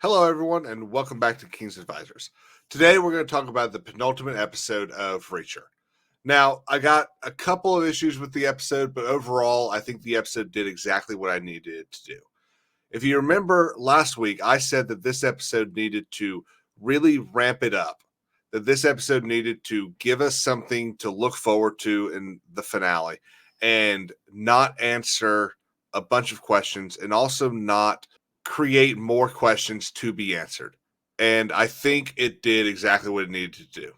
Hello, everyone, and welcome back to King's Advisors. Today, we're going to talk about the penultimate episode of Reacher. Now, I got a couple of issues with the episode, but overall, I think the episode did exactly what I needed it to do. If you remember last week, I said that this episode needed to really ramp it up, that this episode needed to give us something to look forward to in the finale and not answer a bunch of questions and also not create more questions to be answered. And I think it did exactly what it needed to do.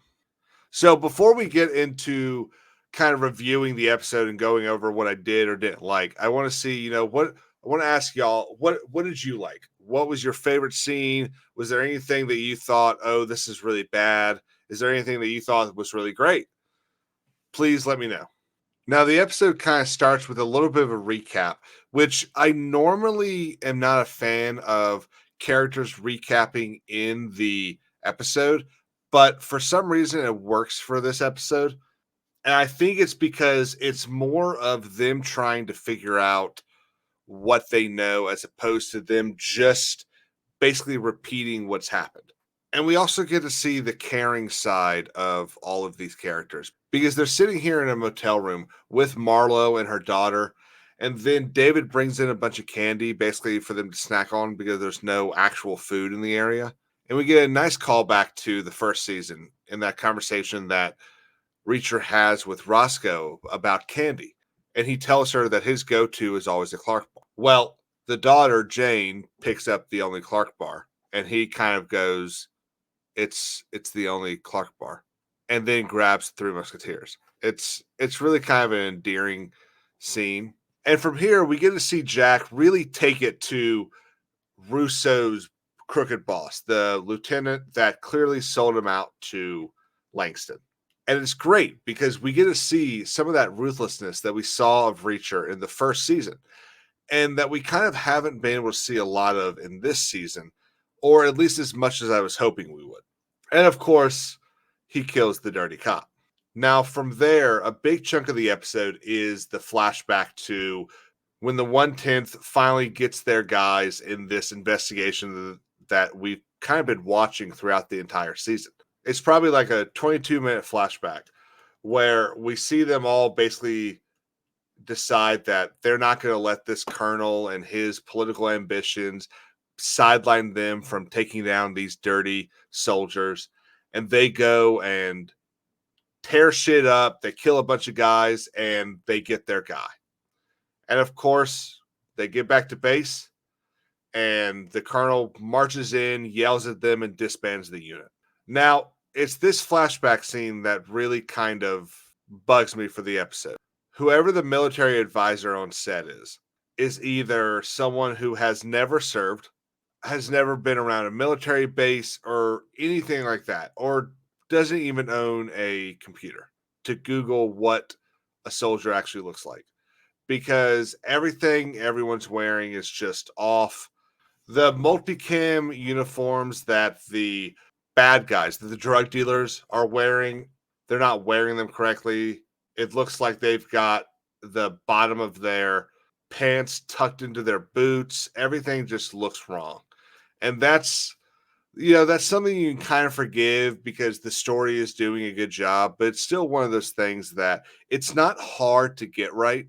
So before we get into kind of reviewing the episode and going over what I did or didn't like, I want to see, what I want to ask y'all, what did you like? What was your favorite scene? Was there anything that you thought, oh, this is really bad? Is there anything that you thought was really great? Please let me know. Now, the episode kind of starts with a little bit of a recap, which I normally am not a fan of characters recapping in the episode, but for some reason it works for this episode. And I think it's because it's more of them trying to figure out what they know as opposed to them just basically repeating what's happened. And we also get to see the caring side of all of these characters because they're sitting here in a motel room with Marlo and her daughter. And then David brings in a bunch of candy basically for them to snack on because there's no actual food in the area. And we get a nice callback to the first season in that conversation that Reacher has with Roscoe about candy. And he tells her that his go to is always a Clark bar. Well, the daughter, Jane, picks up the only Clark bar. And he kind of goes, it's the only Clark bar, and then grabs Three Musketeers. It's really kind of an endearing scene. And from here, we get to see Jack really take it to Russo's crooked boss, the lieutenant that clearly sold him out to Langston. And it's great because we get to see some of that ruthlessness that we saw of Reacher in the first season and that we kind of haven't been able to see a lot of in this season, or at least as much as I was hoping we would. And of course, he kills the dirty cop. Now, from there, a big chunk of the episode is the flashback to when the 110th finally gets their guys in this investigation that we've kind of been watching throughout the entire season. It's probably like a 22-minute flashback where we see them all basically decide that they're not going to let this colonel and his political ambitions sideline them from taking down these dirty soldiers. And they go and tear shit up. They kill a bunch of guys and they get their guy. And of course, they get back to base and the colonel marches in, yells at them, and disbands the unit. Now, it's this flashback scene that really kind of bugs me for the episode. Whoever the military advisor on set is either someone who has never served, has never been around a military base or anything like that, or doesn't even own a computer to Google what a soldier actually looks like. Because everything everyone's wearing is just off. The multicam uniforms that the bad guys, that the drug dealers are wearing, they're not wearing them correctly. It looks like they've got the bottom of their pants tucked into their boots. Everything just looks wrong. And that's something you can kind of forgive because the story is doing a good job, but it's still one of those things that it's not hard to get right.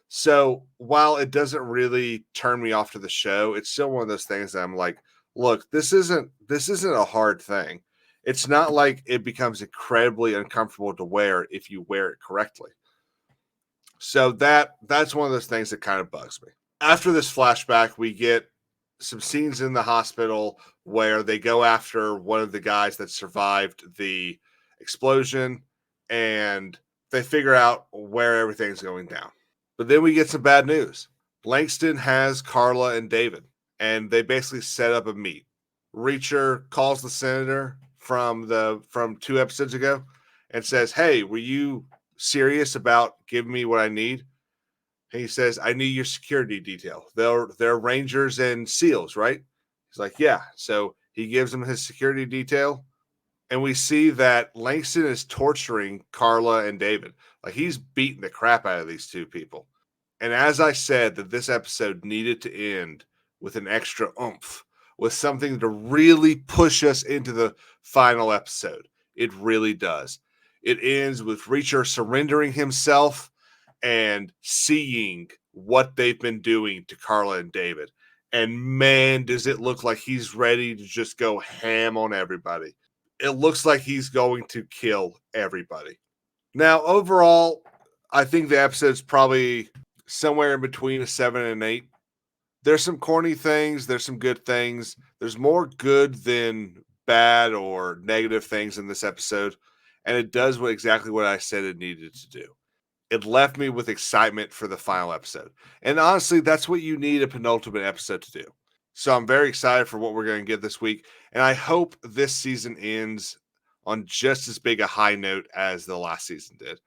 So while it doesn't really turn me off to the show, it's still one of those things that I'm like, look, this isn't a hard thing. It's not like it becomes incredibly uncomfortable to wear if you wear it correctly. So that's one of those things that kind of bugs me. After this flashback, we get some scenes in the hospital where they go after one of the guys that survived the explosion and they figure out where everything's going down. But then we get some bad news. Langston has Carla and David, and they basically set up a meet. Reacher calls the senator from 2 episodes ago and says, "Hey, were you serious about giving me what I need?" And he says, "I need your security detail. They're Rangers and SEALs, right?" He's like, "Yeah." So he gives him his security detail. And we see that Langston is torturing Carla and David. Like he's beating the crap out of these two people. And as I said, that this episode needed to end with an extra oomph, with something to really push us into the final episode. It really does. It ends with Reacher surrendering himself and seeing what they've been doing to Carla and David. And man, does it look like he's ready to just go ham on everybody. It looks like he's going to kill everybody. Now, overall, I think the episode's probably somewhere in between a 7 and an 8. There's some corny things, there's some good things. There's more good than bad or negative things in this episode, and it does exactly what I said it needed to do. It left me with excitement for the final episode. And honestly, that's what you need a penultimate episode to do. So I'm very excited for what we're going to get this week, and I hope this season ends on just as big a high note as the last season did.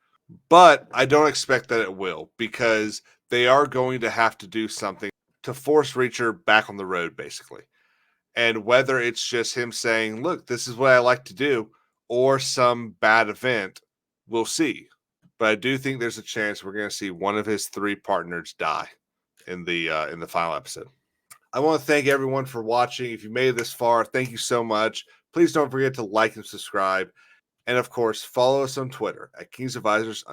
But I don't expect that it will, because they are going to have to do something to force Reacher back on the road, basically. And whether it's just him saying, look, this is what I like to do, or some bad event, we'll see. But I do think there's a chance we're going to see one of his 3 partners die in the final episode. I want to thank everyone for watching. If you made it this far, thank you so much. Please don't forget to like and subscribe. And of course, follow us on Twitter at KingsAdvisors_.